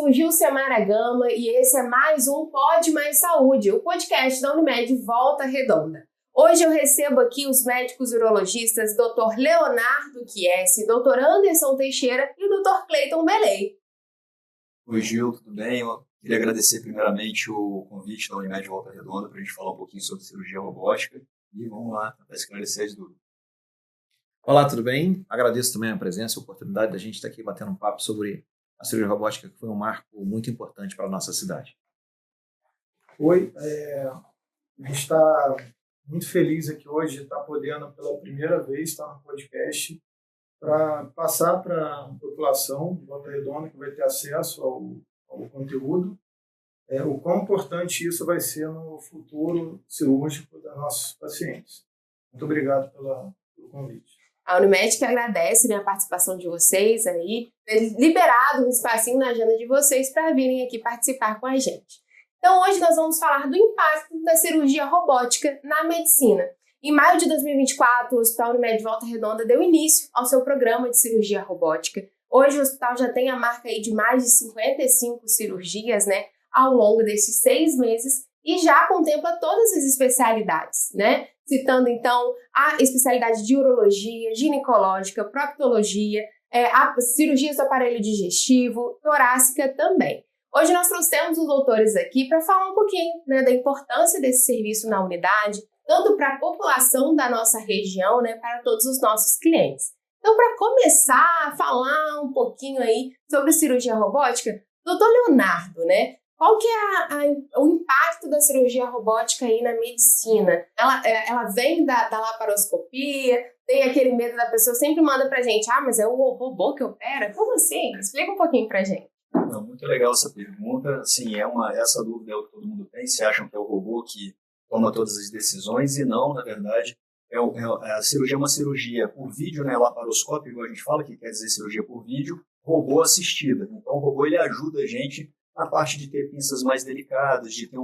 sou Gilcemara Gama e esse é mais um Pode Mais Saúde, o podcast da Unimed Volta Redonda. Hoje eu recebo aqui os médicos urologistas Dr. Leonardo Chiesi, Dr. Anderson Teixeira e o Dr. Cleiton Beley. Oi, Gil, tudo bem? Eu queria agradecer primeiramente o convite da Unimed Volta Redonda para a gente falar um pouquinho sobre cirurgia robótica e vamos lá para esclarecer as dúvidas. Olá, tudo bem? Agradeço também a presença e a oportunidade da gente estar aqui batendo um papo sobre a cirurgia robótica, que foi um marco muito importante para a nossa cidade. Oi, a gente está muito feliz aqui hoje de estar podendo, pela primeira vez, estar no podcast para passar para a população de Volta Redonda, que vai ter acesso ao conteúdo, o quão importante isso vai ser no futuro cirúrgico dos nossos pacientes. Muito obrigado pelo convite. A Unimed que agradece, a participação de vocês aí, ter liberado um espacinho na agenda de vocês para virem aqui participar com a gente. Então hoje nós vamos falar do impacto da cirurgia robótica na medicina. Em maio de 2024, o Hospital Unimed Volta Redonda deu início ao seu programa de cirurgia robótica. Hoje o hospital já tem a marca aí de mais de 55 cirurgias, ao longo desses 6 meses e já contempla todas as especialidades, Citando, então, a especialidade de urologia, ginecológica, proctologia, cirurgias do aparelho digestivo, torácica também. Hoje nós trouxemos os doutores aqui para falar um pouquinho da importância desse serviço na unidade, tanto para a população da nossa região, para todos os nossos clientes. Então, para começar a falar um pouquinho aí sobre cirurgia robótica, doutor Leonardo, qual que é o impacto da cirurgia robótica aí na medicina? Ela vem da laparoscopia, tem aquele medo da pessoa, sempre manda pra gente, mas é o robô que opera? Como assim? Explica um pouquinho pra gente. Não, muito legal essa pergunta. Assim, essa dúvida é o que todo mundo tem. Se acham que é o robô que toma todas as decisões e não, na verdade, a cirurgia é uma cirurgia por vídeo, laparoscópio, igual a gente fala, que quer dizer cirurgia por vídeo, robô assistida. Então o robô ele ajuda a gente na parte de ter pinças mais delicadas, de ter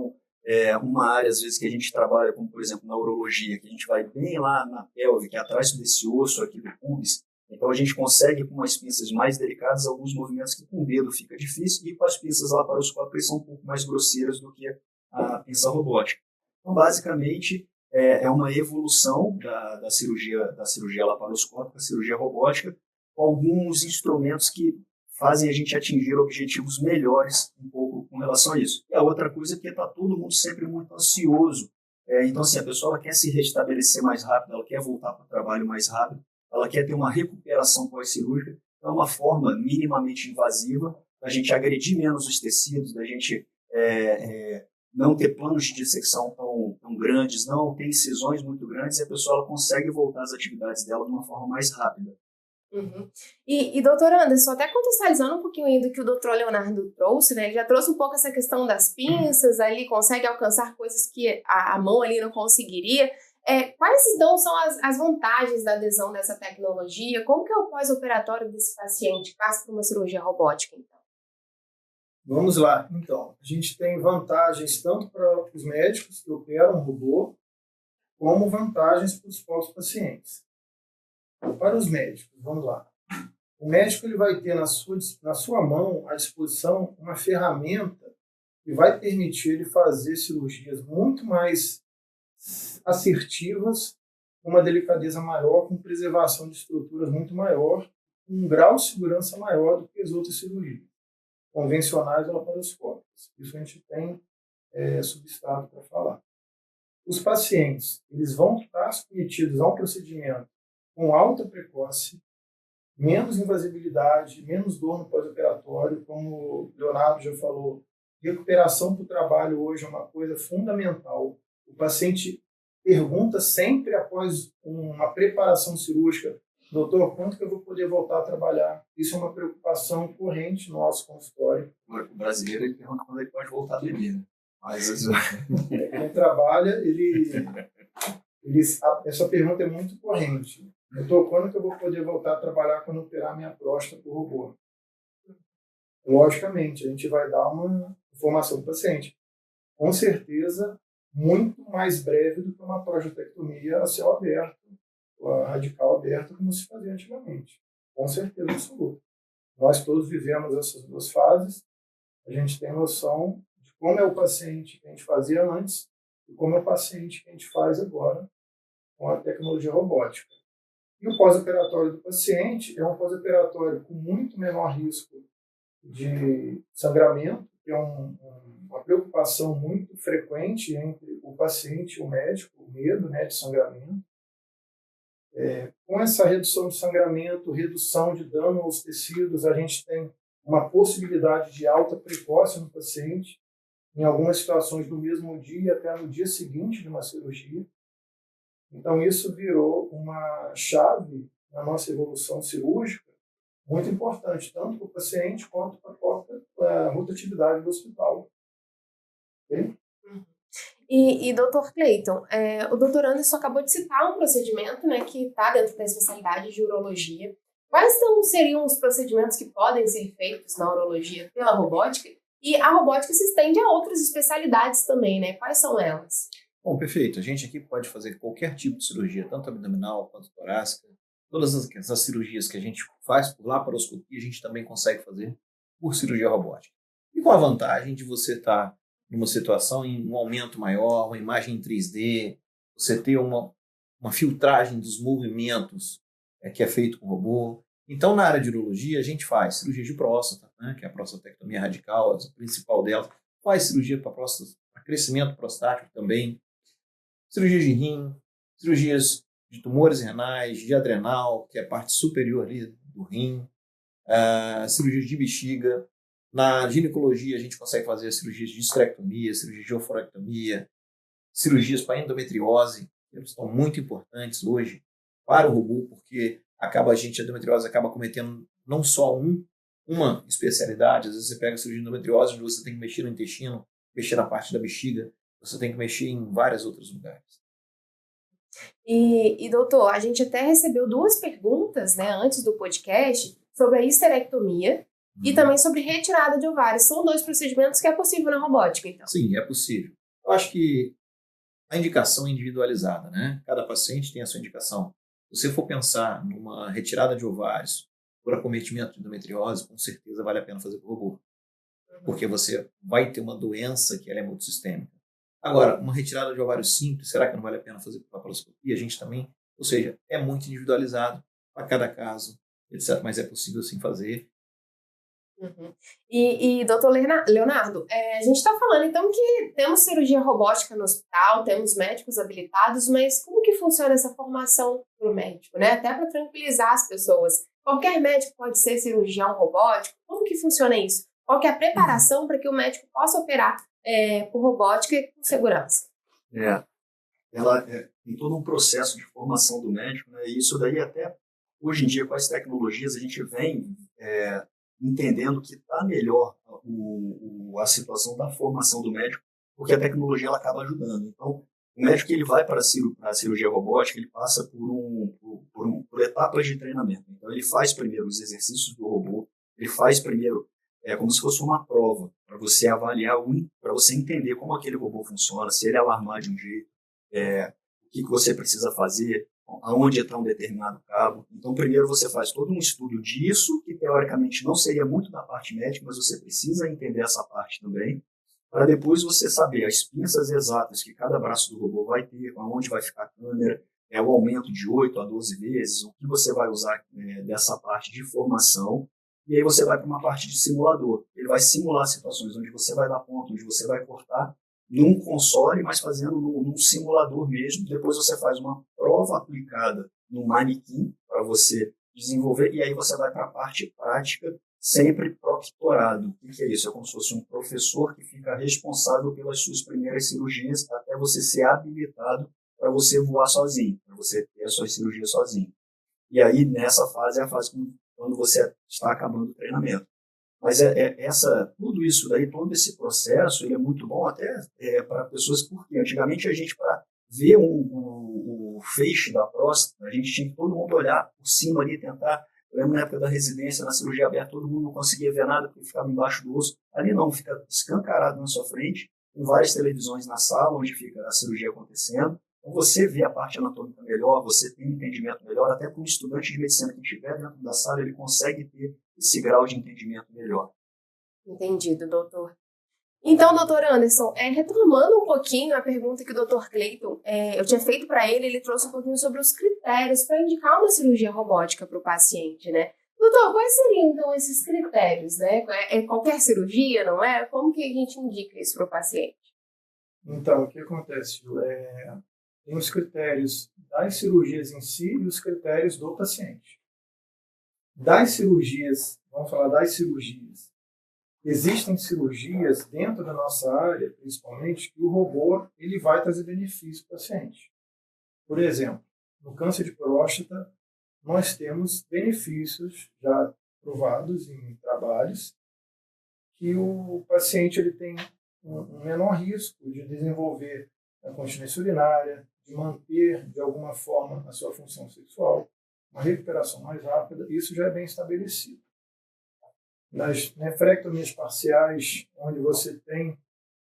uma área, às vezes, que a gente trabalha, como, por exemplo, na urologia, que a gente vai bem lá na pelve, que é atrás desse osso aqui do pubis. Então, a gente consegue, com umas pinças mais delicadas, alguns movimentos que com o dedo fica difícil, e com as pinças laparoscópicas são um pouco mais grosseiras do que a pinça robótica. Então, basicamente, é uma evolução da cirurgia laparoscópica, a cirurgia robótica, com alguns instrumentos que fazem a gente atingir objetivos melhores um pouco com relação a isso. E a outra coisa é que está todo mundo sempre muito ansioso. Então, assim, a pessoa ela quer se restabelecer mais rápido, ela quer voltar para o trabalho mais rápido, ela quer ter uma recuperação pós-cirúrgica. É uma forma minimamente invasiva da gente agredir menos os tecidos, da gente não ter planos de dissecção tão grandes, não ter incisões muito grandes, e a pessoa ela consegue voltar às atividades dela de uma forma mais rápida. Uhum. E doutor Anderson, até contextualizando um pouquinho aí do que o doutor Leonardo trouxe, ele já trouxe um pouco essa questão das pinças, ali consegue alcançar coisas que a mão ali não conseguiria. Quais então são as vantagens da adesão dessa tecnologia? Como que é o pós-operatório desse paciente que passa por uma cirurgia robótica, então? Vamos lá, então. A gente tem vantagens tanto para os médicos que operam o robô, como vantagens para os próprios pacientes. Para os médicos, vamos lá. O médico ele vai ter na sua mão à disposição uma ferramenta que vai permitir ele fazer cirurgias muito mais assertivas, com uma delicadeza maior, com preservação de estruturas muito maior, com um grau de segurança maior do que as outras cirurgias convencionais ou laparoscópicas. Isso a gente tem substrato para falar. Os pacientes eles vão estar submetidos a um procedimento com alta frequência, menos invasibilidade, menos dor no pós-operatório, como o Leonardo já falou, recuperação para o trabalho hoje é uma coisa fundamental. O paciente pergunta sempre após uma preparação cirúrgica, doutor, quanto que eu vou poder voltar a trabalhar? Isso é uma preocupação corrente no nosso consultório. O brasileiro ele pergunta quando ele pode voltar a beber, Mas quem trabalha, essa pergunta é muito corrente. Doutor, quando que eu vou poder voltar a trabalhar quando operar minha próstata por robô? Logicamente, a gente vai dar uma informação para o paciente. Com certeza, muito mais breve do que uma prostatectomia a céu aberto, a radical aberta, como se fazia antigamente. Com certeza absoluta. Nós todos vivemos essas duas fases a gente tem noção de como é o paciente que a gente fazia antes e como é o paciente que a gente faz agora com a tecnologia robótica. E o pós-operatório do paciente é um pós-operatório com muito menor risco de sangramento, que é uma preocupação muito frequente entre o paciente e o médico, o medo, né, de sangramento. Com essa redução de sangramento, redução de dano aos tecidos, a gente tem uma possibilidade de alta precoce no paciente, em algumas situações no mesmo dia, até no dia seguinte de uma cirurgia. Então, isso virou uma chave na nossa evolução cirúrgica muito importante, tanto para o paciente quanto para a própria rotatividade do hospital. Okay? E doutor Cleiton, o doutor Anderson acabou de citar um procedimento, né, que está dentro da especialidade de urologia. Quais seriam os procedimentos que podem ser feitos na urologia pela robótica? E a robótica se estende a outras especialidades também, né? Quais são elas? Bom, perfeito. A gente aqui pode fazer qualquer tipo de cirurgia, tanto abdominal quanto torácica. Todas essas cirurgias que a gente faz por laparoscopia, a gente também consegue fazer por cirurgia robótica. E com a vantagem de você estar numa situação em um aumento maior, uma imagem em 3D, você ter uma filtragem dos movimentos que é feito com robô. Então, na área de urologia, a gente faz cirurgia de próstata, né, que é a prostatectomia radical, a principal delas. Faz cirurgia para próstata, para crescimento prostático também. Cirurgia de rim, cirurgias de tumores renais, de adrenal, que é a parte superior ali do rim, cirurgias de bexiga. Na ginecologia, a gente consegue fazer cirurgias de histerectomia, cirurgias de oforectomia, cirurgias para endometriose, que são muito importantes hoje para o robô, porque a endometriose acaba cometendo não só uma especialidade. Às vezes você pega a cirurgia de endometriose, onde você tem que mexer no intestino, mexer na parte da bexiga, você tem que mexer em vários outros lugares. E doutor, a gente até recebeu 2 perguntas, né, antes do podcast, sobre a histerectomia e também sobre retirada de ovários. São 2 procedimentos que é possível na robótica, então. Sim, é possível. Eu acho que a indicação é individualizada, né? Cada paciente tem a sua indicação. Se você for pensar numa retirada de ovários por acometimento de endometriose, com certeza vale a pena fazer por robô. Porque você vai ter uma doença que ela é multissistêmica. Agora, uma retirada de ovário simples, será que não vale a pena fazer por laparoscopia? A gente também, ou seja, é muito individualizado para cada caso, etc. Mas é possível sim fazer. Uhum. E doutor Leonardo, a gente está falando então que temos cirurgia robótica no hospital, temos médicos habilitados, mas como que funciona essa formação para o médico, né? Até para tranquilizar as pessoas. Qualquer médico pode ser cirurgião robótico? Como que funciona isso? Qual que é a preparação para que o médico possa operar por robótica e com segurança? Ela tem todo um processo de formação do médico, né? E isso daí até hoje em dia com as tecnologias a gente vem entendendo que está melhor a situação da formação do médico, porque a tecnologia ela acaba ajudando. Então, o médico ele vai para a cirurgia robótica, ele passa por etapas de treinamento. Então, ele faz primeiro os exercícios do robô, ele faz primeiro como se fosse uma prova, para você avaliar, para você entender como aquele robô funciona, se ele alarmar de um jeito, o que você precisa fazer, aonde está um determinado cabo. Então, primeiro você faz todo um estudo disso, que teoricamente não seria muito da parte médica, mas você precisa entender essa parte também, para depois você saber as pinças exatas que cada braço do robô vai ter, aonde vai ficar a câmera, o aumento de 8 a 12 vezes, o que você vai usar dessa parte de formação, e aí você vai para uma parte de simulador. Ele vai simular situações onde você vai dar ponto, onde você vai cortar, num console, mas fazendo num simulador mesmo. Depois você faz uma prova aplicada no manequim para você desenvolver, e aí você vai para a parte prática, sempre proctorado. O que é isso? É como se fosse um professor que fica responsável pelas suas primeiras cirurgias até você ser habilitado para você voar sozinho, para você ter as suas cirurgias sozinho. E aí, nessa fase, é a fase quando você está acabando o treinamento. Mas tudo isso daí, todo esse processo, ele é muito bom até para pessoas, porque antigamente a gente, para ver o feixe da próstata, a gente tinha que todo mundo olhar por cima ali, tentar. Eu lembro na época da residência, na cirurgia aberta, todo mundo não conseguia ver nada porque ficava embaixo do osso. Ali não, fica escancarado na sua frente, tem várias televisões na sala onde fica a cirurgia acontecendo. Então você vê a parte anatômica melhor, você tem um entendimento melhor, até para um estudante de medicina que estiver dentro da sala, ele consegue ter esse grau de entendimento melhor. Entendido, doutor. Então, doutor Anderson, retomando um pouquinho a pergunta que o doutor Cleiton, eu tinha feito para ele trouxe um pouquinho sobre os critérios para indicar uma cirurgia robótica para o paciente, né? Doutor, quais seriam, então, esses critérios, né? É qualquer cirurgia, não é? Como que a gente indica isso para o paciente? Então, o que acontece, Ju? Tem os critérios das cirurgias em si e os critérios do paciente. Das cirurgias, vamos falar das cirurgias. Existem cirurgias dentro da nossa área, principalmente, que o robô ele vai trazer benefício para o paciente. Por exemplo, no câncer de próstata, nós temos benefícios já provados em trabalhos que o paciente ele tem um menor risco de desenvolver a continência urinária, de manter, de alguma forma, a sua função sexual, uma recuperação mais rápida, isso já é bem estabelecido. Nas nefrectomias parciais, onde você tem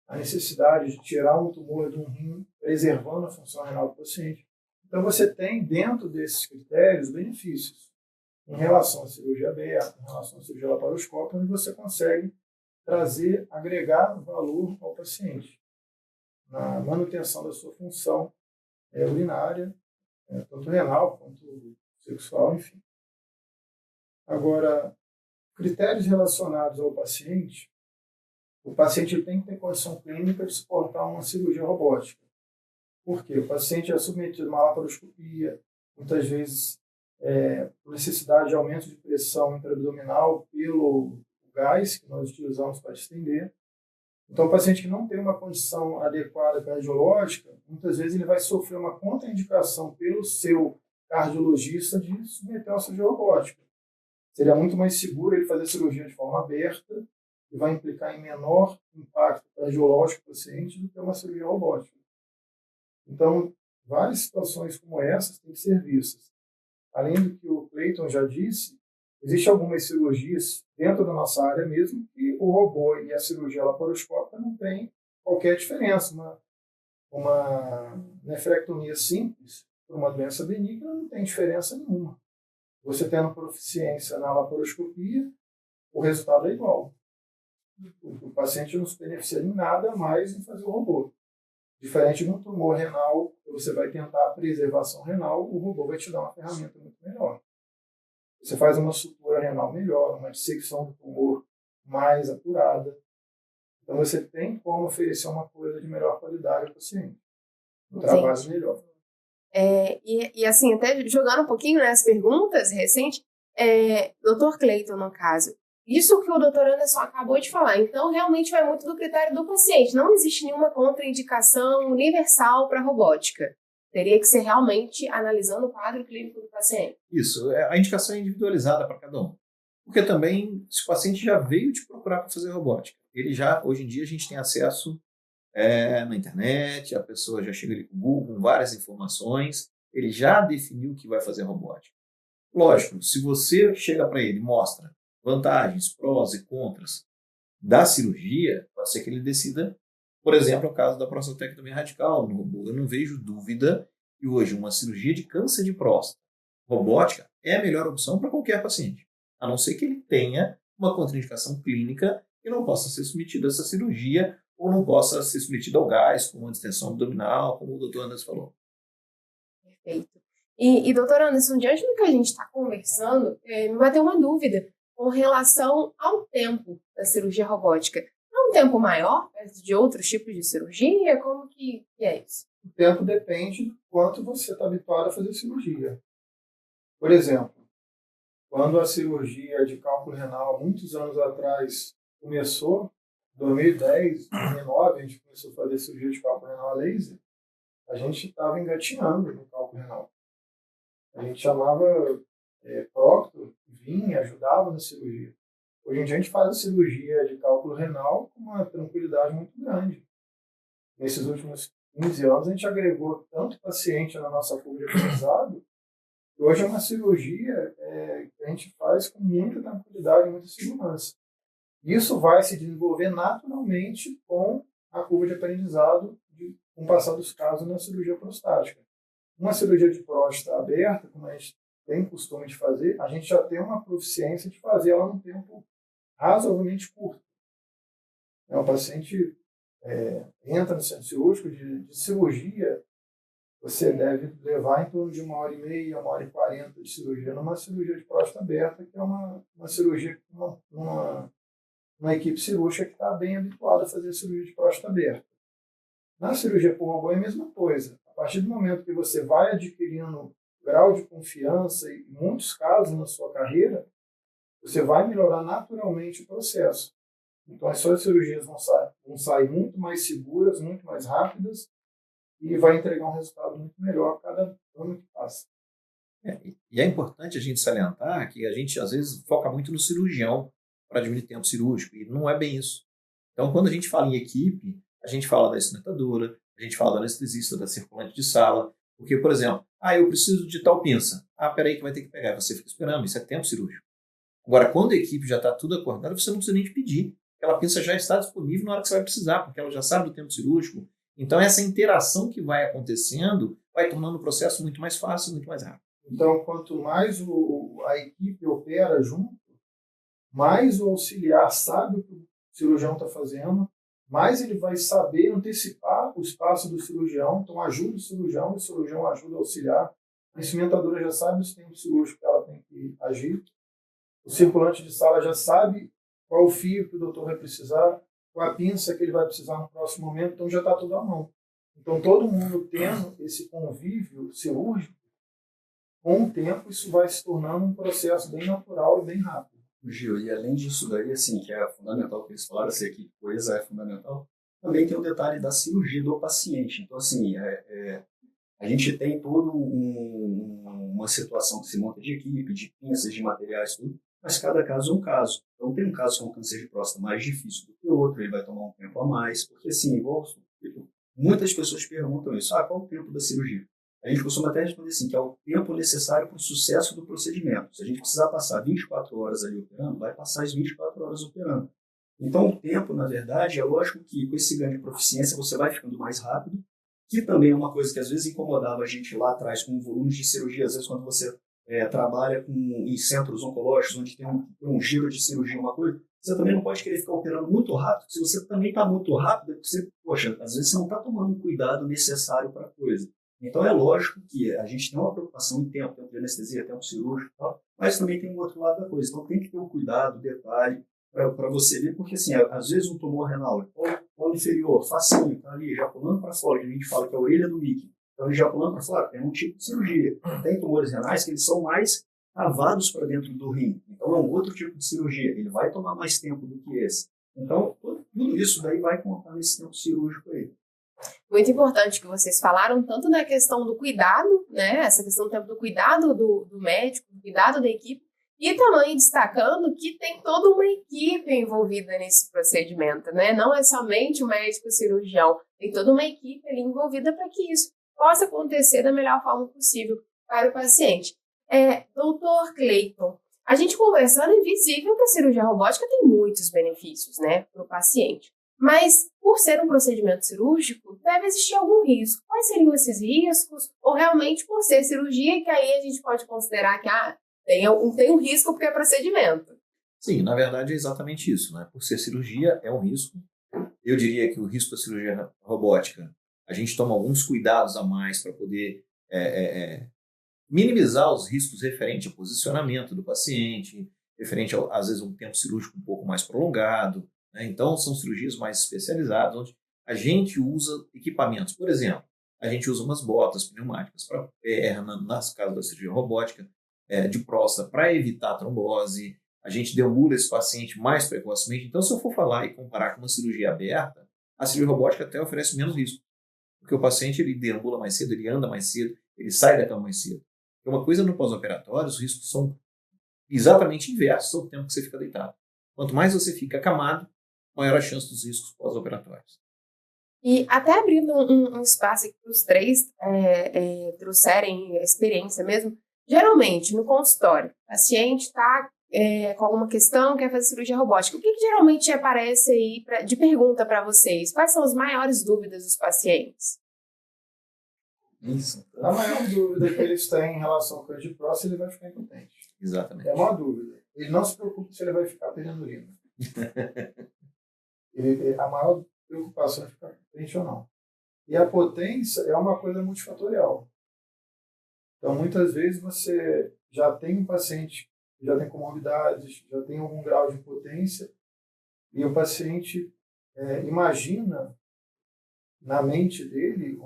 a necessidade de tirar um tumor de um rim, preservando a função renal do paciente. Então, você tem, dentro desses critérios, benefícios em relação à cirurgia aberta, em relação à cirurgia laparoscópica, onde você consegue trazer, agregar valor ao paciente na manutenção da sua função urinária, tanto renal quanto sexual, enfim. Agora, critérios relacionados ao paciente, o paciente ele tem que ter condição clínica de suportar uma cirurgia robótica. Por quê? O paciente é submetido a uma laparoscopia, muitas vezes por necessidade de aumento de pressão intraabdominal pelo gás que nós utilizamos para estender. Então, o paciente que não tem uma condição adequada cardiológica, muitas vezes ele vai sofrer uma contraindicação pelo seu cardiologista de submeter a uma cirurgia robótica. Seria muito mais seguro ele fazer a cirurgia de forma aberta, que vai implicar em menor impacto cardiológico do paciente do que uma cirurgia robótica. Então, várias situações como essas têm que ser vistas. Além do que o Cleiton já disse, existem algumas cirurgias dentro da nossa área mesmo que o robô e a cirurgia laparoscópica não têm qualquer diferença. Uma nefrectomia simples por uma doença benigna não tem diferença nenhuma. Você tendo proficiência na laparoscopia, o resultado é igual. O paciente não se beneficia em nada mais em fazer o robô. Diferente de um tumor renal, que você vai tentar a preservação renal, o robô vai te dar uma ferramenta muito melhor. Você faz uma sutura renal melhor, uma dissecção do tumor mais apurada. Então você tem como oferecer uma coisa de melhor qualidade ao paciente. Um trabalho melhor. E assim, até jogando um pouquinho nas perguntas recentes, Dr. Cleiton, no caso, isso que o Dr. Anderson acabou de falar, então realmente vai muito do critério do paciente. Não existe nenhuma contraindicação universal para robótica. Teria que ser realmente analisando o quadro clínico do paciente. Isso, a indicação é individualizada para cada um. Porque também, se o paciente já veio te procurar para fazer robótica, hoje em dia a gente tem acesso na internet, a pessoa já chega ali com o Google, com várias informações, ele já definiu que vai fazer robótica. Lógico, se você chega para ele e mostra vantagens, prós e contras da cirurgia, pode ser que ele decida, por exemplo, o caso da prostatectomia radical no robô. Eu não vejo dúvida que hoje uma cirurgia de câncer de próstata robótica é a melhor opção para qualquer paciente, a não ser que ele tenha uma contraindicação clínica e não possa ser submetido a essa cirurgia ou não possa ser submetido ao gás, como uma distensão abdominal, como o Dr. Anderson falou. Perfeito. E doutor Anderson, diante do que a gente está conversando, me bateu uma dúvida com relação ao tempo da cirurgia robótica. É um tempo maior perto de outros tipos de cirurgia? Como que é isso? O tempo depende do quanto você está habituado a fazer cirurgia. Por exemplo, quando a cirurgia de cálculo renal, muitos anos atrás, começou, em 2010, 2009, a gente começou a fazer cirurgia de cálculo renal a laser, a gente estava engatinhando no cálculo renal. A gente chamava próctor, vinha, ajudava na cirurgia. Hoje em dia a gente faz a cirurgia de cálculo renal com uma tranquilidade muito grande. Nesses últimos 15 anos a gente agregou tanto paciente na nossa curva de aprendizado, que hoje é uma cirurgia que a gente faz com muita tranquilidade e muita segurança. Isso vai se desenvolver naturalmente com a curva de aprendizado com o passar dos casos na cirurgia prostática. Uma cirurgia de próstata aberta, como a gente tem costume de fazer, a gente já tem uma proficiência de fazer ela num tempo razoavelmente curto. O paciente entra no centro cirúrgico de cirurgia, você deve levar em torno de 1h30, 1h40 de cirurgia, numa cirurgia de próstata aberta, que é uma cirurgia, uma equipe cirúrgica que está bem habituada a fazer cirurgia de próstata aberta. Na cirurgia por robô é a mesma coisa. A partir do momento que você vai adquirindo grau de confiança e, em muitos casos na sua carreira, você vai melhorar naturalmente o processo. Então, as suas cirurgias vão sair muito mais seguras, muito mais rápidas e vai entregar um resultado muito melhor a cada ano que passa. E é importante a gente salientar que a gente, às vezes, foca muito no cirurgião para diminuir tempo cirúrgico, e não é bem isso. Então, quando a gente fala em equipe, a gente fala da instrumentadora, a gente fala do anestesista, da circulante de sala, porque, por exemplo, eu preciso de tal pinça. Peraí que vai ter que pegar. Você fica esperando, isso é tempo cirúrgico. Agora, quando a equipe já está tudo acordada, você não precisa nem te pedir. Aquela pinça já está disponível na hora que você vai precisar, porque ela já sabe do tempo cirúrgico. Então, essa interação que vai acontecendo vai tornando o processo muito mais fácil, muito mais rápido. Então, quanto mais a equipe opera junto, mais o auxiliar sabe o que o cirurgião está fazendo, mais ele vai saber antecipar o espaço do cirurgião, então ajuda o cirurgião ajuda o auxiliar, a instrumentadora já sabe os tempos cirúrgicos que ela tem que agir, o circulante de sala já sabe qual o fio que o doutor vai precisar, qual a pinça que ele vai precisar no próximo momento, então já está tudo à mão. Então todo mundo tendo esse convívio cirúrgico, com o tempo isso vai se tornando um processo bem natural e bem rápido. Gil, e além disso daí, assim, que é fundamental que eles falaram, essa equipe coesa é fundamental, também tem o detalhe da cirurgia do paciente. Então, assim, a gente tem toda uma situação que se monta de equipe, de pinças, de materiais, tudo, mas cada caso é um caso. Então, tem um caso que é um câncer de próstata mais difícil do que o outro, ele vai tomar um tempo a mais, porque, assim, muitas pessoas perguntam isso, qual o tempo da cirurgia? A gente costuma até responder assim, que é o tempo necessário para o sucesso do procedimento. Se a gente precisar passar 24 horas ali operando, vai passar as 24 horas operando. Então, o tempo, na verdade, é lógico que com esse ganho de proficiência você vai ficando mais rápido, que também é uma coisa que às vezes incomodava a gente lá atrás com volumes de cirurgia. Às vezes, quando você trabalha em centros oncológicos, onde tem um giro de cirurgia, uma coisa, você também não pode querer ficar operando muito rápido. Se você também está muito rápido, às vezes você não está tomando um cuidado necessário para a coisa. Então, é lógico que a gente tem uma preocupação em tempo de anestesia, tempo cirúrgico e tal, mas também tem um outro lado da coisa. Então, tem que ter um cuidado, detalhe, para você ver, porque, assim, às vezes um tumor renal, polo inferior, facinho, está ali, já pulando para fora, que a gente fala que é a orelha do Mickey. Então, ele já pulando para fora, tem um tipo de cirurgia. Tem tumores renais que eles são mais cavados para dentro do rim. Então, é um outro tipo de cirurgia. Ele vai tomar mais tempo do que esse. Então, tudo isso daí vai contar nesse tempo cirúrgico aí. Muito importante que vocês falaram, tanto da questão do cuidado, né? Essa questão do tempo do cuidado do médico, do cuidado da equipe, e também destacando que tem toda uma equipe envolvida nesse procedimento, né? Não é somente o médico cirurgião, tem toda uma equipe ali envolvida para que isso possa acontecer da melhor forma possível para o paciente. Doutor Cleiton, a gente conversando é visível que a cirurgia robótica tem muitos benefícios, né, para o paciente. Mas, por ser um procedimento cirúrgico, deve existir algum risco. Quais seriam esses riscos? Ou realmente por ser cirurgia, que aí a gente pode considerar que tem um risco porque é procedimento? Sim, na verdade é exatamente isso, né? Por ser cirurgia, é um risco. Eu diria que o risco da cirurgia robótica, a gente toma alguns cuidados a mais para poder minimizar os riscos referente ao posicionamento do paciente, referente, às vezes, a um tempo cirúrgico um pouco mais prolongado. Então, são cirurgias mais especializadas, onde a gente usa equipamentos. Por exemplo, a gente usa umas botas pneumáticas para perna, nas casos da cirurgia robótica, de próstata, para evitar trombose. A gente deambula esse paciente mais precocemente. Então, se eu for falar e comparar com uma cirurgia aberta, a cirurgia robótica até oferece menos risco. Porque o paciente ele deambula mais cedo, ele anda mais cedo, ele sai da cama mais cedo. Então, uma coisa no pós-operatório, os riscos são exatamente inversos ao tempo que você fica deitado. Quanto mais você fica acamado, maior a chance dos riscos pós-operatórios. E até abrindo um espaço aqui para os três trouxerem experiência mesmo, geralmente no consultório, o paciente está com alguma questão, quer fazer cirurgia robótica. O que geralmente aparece aí de pergunta para vocês? Quais são as maiores dúvidas dos pacientes? Isso. A maior dúvida que eles têm em relação ao câncer de próstata, ele vai ficar impotente. Exatamente. É uma dúvida. Ele não se preocupa se ele vai ficar perdendo urina. A maior preocupação é ficar potente ou não. E a potência é uma coisa multifatorial. Então, muitas vezes você já tem um paciente que já tem comorbidades, já tem algum grau de impotência, e o paciente imagina na mente dele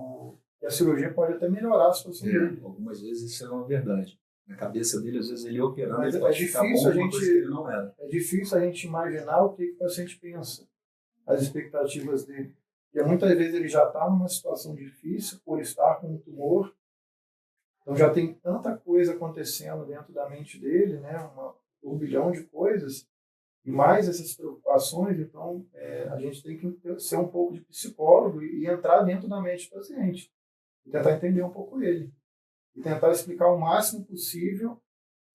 que a cirurgia pode até melhorar a situação dele. Algumas vezes isso é uma verdade. Na cabeça dele, às vezes ele operando, Mas ele pode ficar bom, uma coisa que ele não era. É difícil a gente imaginar o que o paciente pensa, as expectativas dele. Porque muitas vezes ele já está numa situação difícil por estar com um tumor, então já tem tanta coisa acontecendo dentro da mente dele, né? Um turbilhão de coisas, e mais essas preocupações. Então a gente tem que ser um pouco de psicólogo e entrar dentro da mente do paciente, e tentar entender um pouco ele, e tentar explicar o máximo possível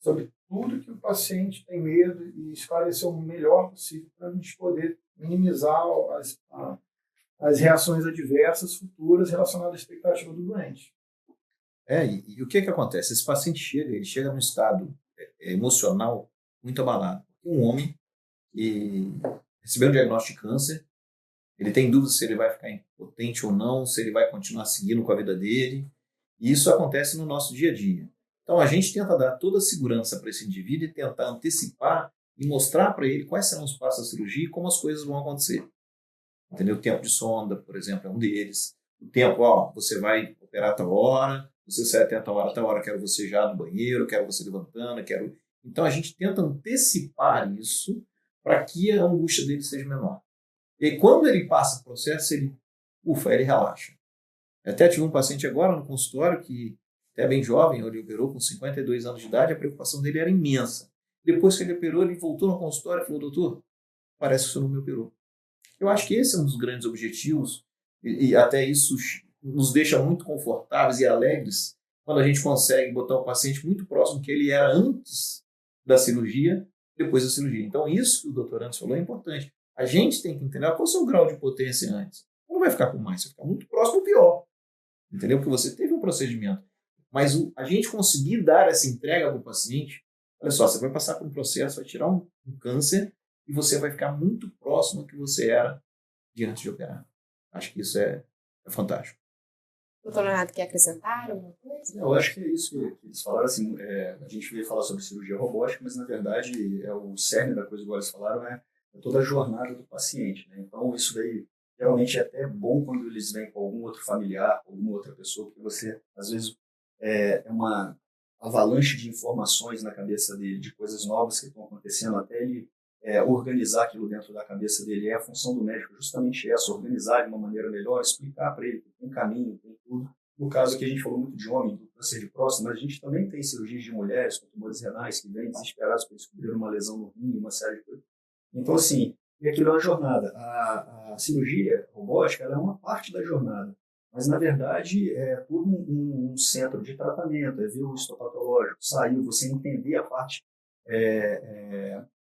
sobre tudo que o paciente tem medo e esclarecer o melhor possível para a gente poder minimizar as reações adversas futuras relacionadas à expectativa do doente. E o que acontece? Esse paciente ele chega num estado emocional muito abalado. Um homem que recebeu um diagnóstico de câncer, ele tem dúvidas se ele vai ficar impotente ou não, se ele vai continuar seguindo com a vida dele, e isso acontece no nosso dia a dia. Então a gente tenta dar toda a segurança para esse indivíduo e tentar antecipar e mostrar para ele quais serão os passos da cirurgia e como as coisas vão acontecer. Entendeu? O tempo de sonda, por exemplo, é um deles. O tempo, você vai operar a tal hora, você sai até a tal hora, quero você já no banheiro, quero você levantando, quero... Então a gente tenta antecipar isso para que a angústia dele seja menor. E aí, quando ele passa o processo, ele relaxa. Eu até tive um paciente agora no consultório que, até bem jovem, ele operou com 52 anos de idade, a preocupação dele era imensa. Depois que ele operou, ele voltou no consultório e falou: doutor, parece que o senhor não me operou. Eu acho que esse é um dos grandes objetivos, e até isso nos deixa muito confortáveis e alegres quando a gente consegue botar o paciente muito próximo do que ele era antes da cirurgia, depois da cirurgia. Então, isso que o doutor Anderson falou é importante. A gente tem que entender qual é o seu grau de potência antes. Não vai ficar com mais, vai ficar muito próximo ou pior. Entendeu? Porque você teve um procedimento. Mas a gente conseguir dar essa entrega para o paciente, olha só, você vai passar por um processo, vai tirar um câncer e você vai ficar muito próximo do que você era de antes de operar. Acho que isso é fantástico. Doutor Leonardo, quer acrescentar alguma coisa? Eu acho que é isso que eles falaram. Assim, a gente veio falar sobre cirurgia robótica, mas na verdade o cerne da coisa, igual eles falaram, é toda a jornada do paciente. Né? Então isso daí geralmente é até bom quando eles vêm com algum outro familiar, alguma outra pessoa, porque você, às vezes, é uma avalanche de informações na cabeça dele, de coisas novas que estão acontecendo, até ele organizar aquilo dentro da cabeça dele. É a função do médico justamente essa, organizar de uma maneira melhor, explicar para ele que tem caminho, tem tudo. No caso aqui a gente falou muito de homem, do câncer de próstata, mas a gente também tem cirurgias de mulheres com tumores renais que vêm desesperados para descobrir uma lesão no rim, uma série de coisas. Então, assim, aquilo é uma jornada. A cirurgia robótica ela é uma parte da jornada, mas na verdade é tudo um centro de tratamento, é ver o histopatológico, saiu, você entender a parte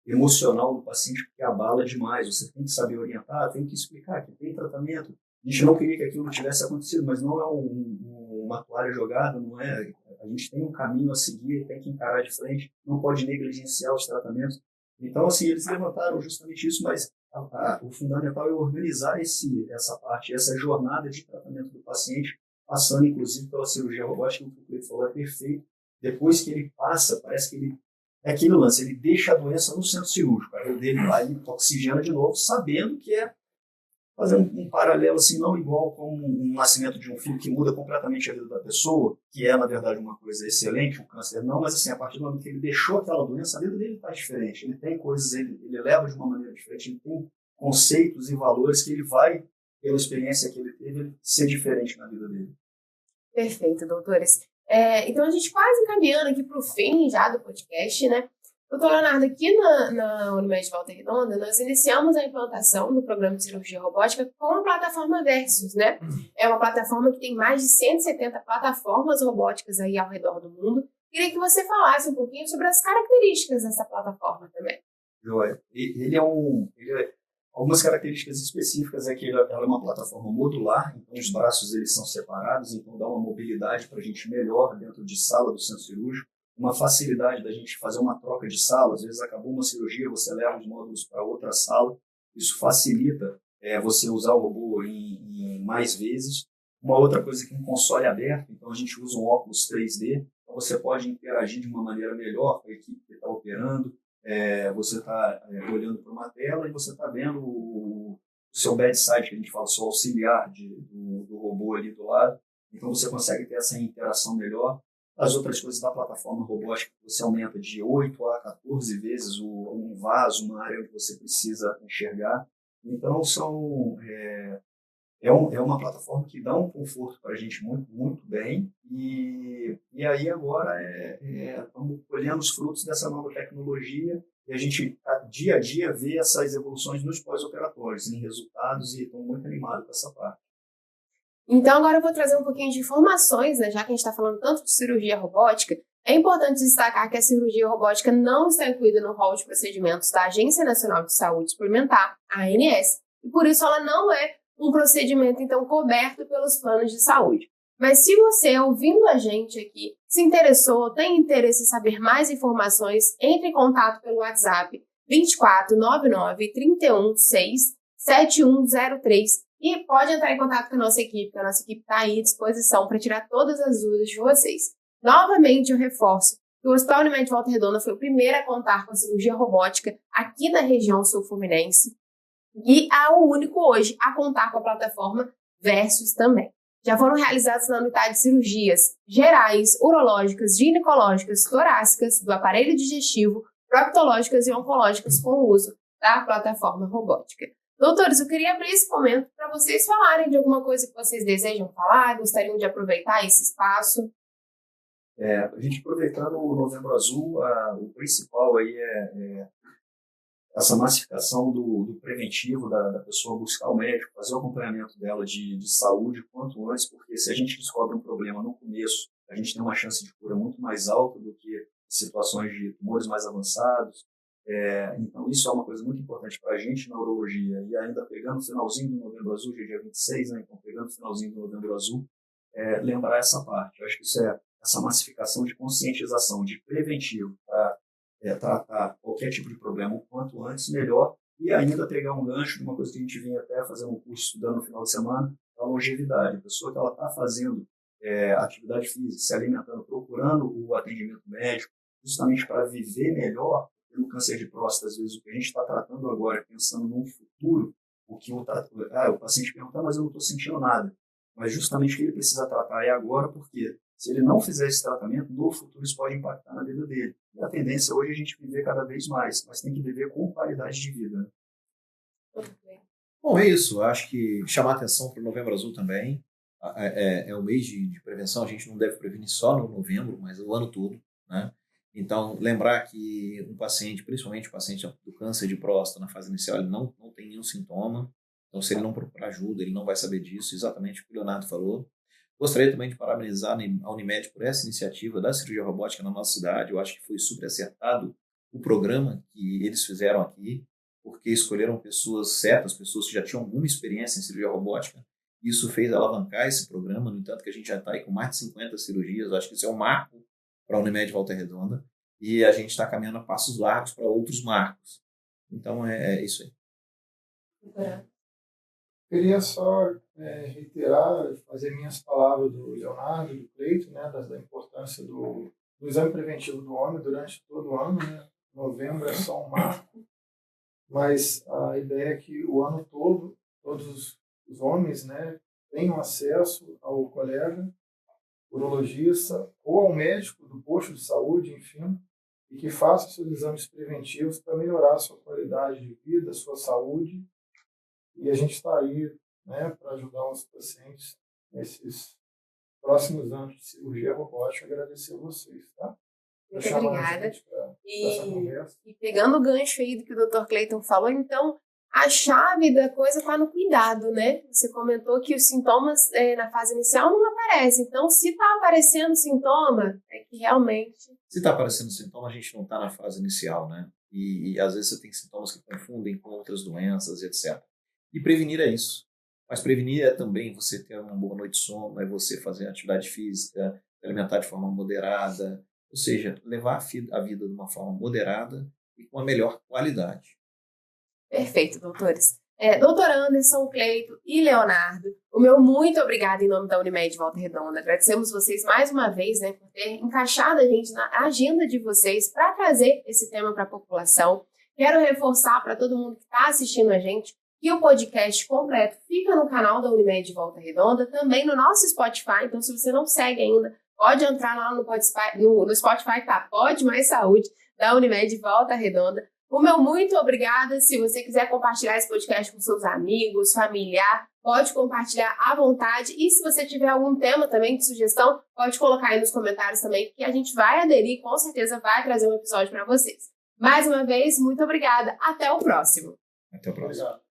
emocional do paciente, porque abala demais. Você tem que saber orientar, tem que explicar que tem tratamento. A gente não queria que aquilo tivesse acontecido, mas não é uma toalha jogada, não é. A gente tem um caminho a seguir, tem que encarar de frente, não pode negligenciar os tratamentos. Então, assim, eles levantaram justamente isso, mas o fundamental é organizar essa parte, essa jornada de tratamento do paciente, passando inclusive pela cirurgia robótica, que o Cleiton falou, é perfeito. Depois que ele passa, parece que ele é aquele lance, ele deixa a doença no centro cirúrgico, a vida dele vai e oxigena de novo, sabendo que é fazer um paralelo assim, não igual com um nascimento de um filho que muda completamente a vida da pessoa, que é, na verdade, uma coisa excelente, o câncer não, mas assim, a partir do momento que ele deixou aquela doença, a vida dele está diferente, ele tem coisas, ele leva de uma maneira diferente, ele tem conceitos e valores que ele vai, pela experiência que ele teve, ser diferente na vida dele. Perfeito, doutores. Então, a gente quase caminhando aqui para o fim já do podcast, né? Doutor Leonardo, aqui na Unimed Volta Redonda, nós iniciamos a implantação do programa de cirurgia robótica com a plataforma Versus, né? É uma plataforma que tem mais de 170 plataformas robóticas aí ao redor do mundo. Queria que você falasse um pouquinho sobre as características dessa plataforma também. Joia. Algumas características específicas é que ela é uma plataforma modular, então os braços eles são separados, então dá uma mobilidade para a gente melhor dentro de sala do centro cirúrgico, uma facilidade da gente fazer uma troca de sala. Às vezes acabou uma cirurgia, você leva os módulos para outra sala Isso facilita você usar o robô em mais vezes. Uma outra coisa que é um console aberto, então a gente usa um óculos 3D, então você pode interagir de uma maneira melhor com a equipe que está operando. Você está olhando para uma tela e você está vendo o seu bedside, que a gente fala, o seu auxiliar do robô ali do lado. Então você consegue ter essa interação melhor. As outras coisas da plataforma robótica, você aumenta de 8 a 14 vezes um vaso, uma área onde você precisa enxergar. Então é uma plataforma que dá um conforto para a gente muito, muito bem. E aí agora estamos colhendo os frutos dessa nova tecnologia e a gente, dia a dia, vê essas evoluções nos pós-operatórios, em resultados, e estou muito animado com essa parte. Então, agora eu vou trazer um pouquinho de informações, né? Já que a gente está falando tanto de cirurgia robótica, é importante destacar que a cirurgia robótica não está incluída no rol de procedimentos da Agência Nacional de Saúde Suplementar, ANS, e por isso ela não é um procedimento, então, coberto pelos planos de saúde. Mas se você, ouvindo a gente aqui, se interessou, tem interesse em saber mais informações, entre em contato pelo WhatsApp 2499 316 7103 e pode entrar em contato com a nossa equipe, que a nossa equipe está aí à disposição para tirar todas as dúvidas de vocês. Novamente, eu reforço que o Hospital Unimed Volta Redonda foi o primeiro a contar com a cirurgia robótica aqui na região sul-fluminense e é o único hoje a contar com a plataforma Versus também. Já foram realizadas na unidade cirurgias gerais, urológicas, ginecológicas, torácicas, do aparelho digestivo, proctológicas e oncológicas com o uso da plataforma robótica. Doutores, eu queria abrir esse momento para vocês falarem de alguma coisa que vocês desejam falar, gostariam de aproveitar esse espaço. A gente aproveitando o Novembro Azul, o principal aí é essa massificação do preventivo, da pessoa buscar o médico, fazer o acompanhamento dela de saúde quanto antes, porque se a gente descobre um problema no começo, a gente tem uma chance de cura muito mais alta do que situações de tumores mais avançados. Então, isso é uma coisa muito importante para a gente na urologia. E ainda pegando o finalzinho do Novembro Azul, dia 26, né? Então, pegando o finalzinho do Novembro Azul, lembrar essa parte. Eu acho que isso essa massificação de conscientização, de preventivo, para tratar qualquer tipo de problema o quanto antes, melhor. E ainda pegar um gancho de uma coisa que a gente vinha até fazendo um curso estudando no final de semana, a longevidade. A pessoa que ela está fazendo atividade física, se alimentando, procurando o atendimento médico, justamente para viver melhor. No câncer de próstata, às vezes, o que a gente está tratando agora, pensando no futuro, o paciente pergunta, mas eu não estou sentindo nada. Mas justamente o que ele precisa tratar é agora, porque se ele não fizer esse tratamento, no futuro isso pode impactar na vida dele. E a tendência hoje é a gente viver cada vez mais, mas tem que viver com qualidade de vida. Né? Bom, é isso. Acho que chamar atenção para o Novembro Azul também. É um mês de prevenção, a gente não deve prevenir só no novembro, mas o ano todo, né? Então, lembrar que um paciente, principalmente o paciente do câncer de próstata na fase inicial, ele não tem nenhum sintoma. Então, se ele não procurar ajuda, ele não vai saber disso, exatamente o que o Leonardo falou. Gostaria também de parabenizar a Unimed por essa iniciativa da cirurgia robótica na nossa cidade. Eu acho que foi super acertado o programa que eles fizeram aqui, porque escolheram pessoas certas, pessoas que já tinham alguma experiência em cirurgia robótica. Isso fez alavancar esse programa, no entanto que a gente já está aí com mais de 50 cirurgias. Eu acho que isso é um marco para a Unimed Volta Redonda, e a gente está caminhando a passos largos para outros marcos. Então, é isso aí. Queria só reiterar, fazer minhas palavras do Leonardo, do Cleito, né, da importância do exame preventivo do homem durante todo o ano. Né? Novembro é só um marco, mas a ideia é que o ano todo, todos os homens, né, tenham acesso ao colega urologista ou ao médico do posto de saúde, enfim, e que faça seus exames preventivos para melhorar a sua qualidade de vida, a sua saúde. E a gente está aí, né, para ajudar os pacientes nesses próximos anos de cirurgia robótica. Agradecer a vocês, tá? Muito obrigada. E pegando o gancho aí do que o Dr. Cleiton falou, então, a chave da coisa está no cuidado, né? Você comentou que os sintomas na fase inicial não aparecem. Então, se está aparecendo sintoma, é que realmente... Se está aparecendo sintoma, a gente não está na fase inicial, né? E às vezes você tem sintomas que confundem com outras doenças, etc. E prevenir é isso. Mas prevenir é também você ter uma boa noite de sono, é você fazer atividade física, alimentar de forma moderada, ou seja, levar a vida de uma forma moderada e com a melhor qualidade. Perfeito, doutores. Doutor Anderson, Cleito e Leonardo, o meu muito obrigado em nome da Unimed Volta Redonda. Agradecemos vocês mais uma vez, né, por ter encaixado a gente na agenda de vocês para trazer esse tema para a população. Quero reforçar para todo mundo que está assistindo a gente que o podcast completo fica no canal da Unimed Volta Redonda, também no nosso Spotify. Então, se você não segue ainda, pode entrar lá no Spotify, tá? Pode Mais Saúde, da Unimed Volta Redonda. O meu muito obrigada. Se você quiser compartilhar esse podcast com seus amigos, familiar, pode compartilhar à vontade. E se você tiver algum tema também de sugestão, pode colocar aí nos comentários também, que a gente vai aderir, com certeza vai trazer um episódio para vocês. Mais uma vez, muito obrigada. Até o próximo. Até o próximo. Obrigado.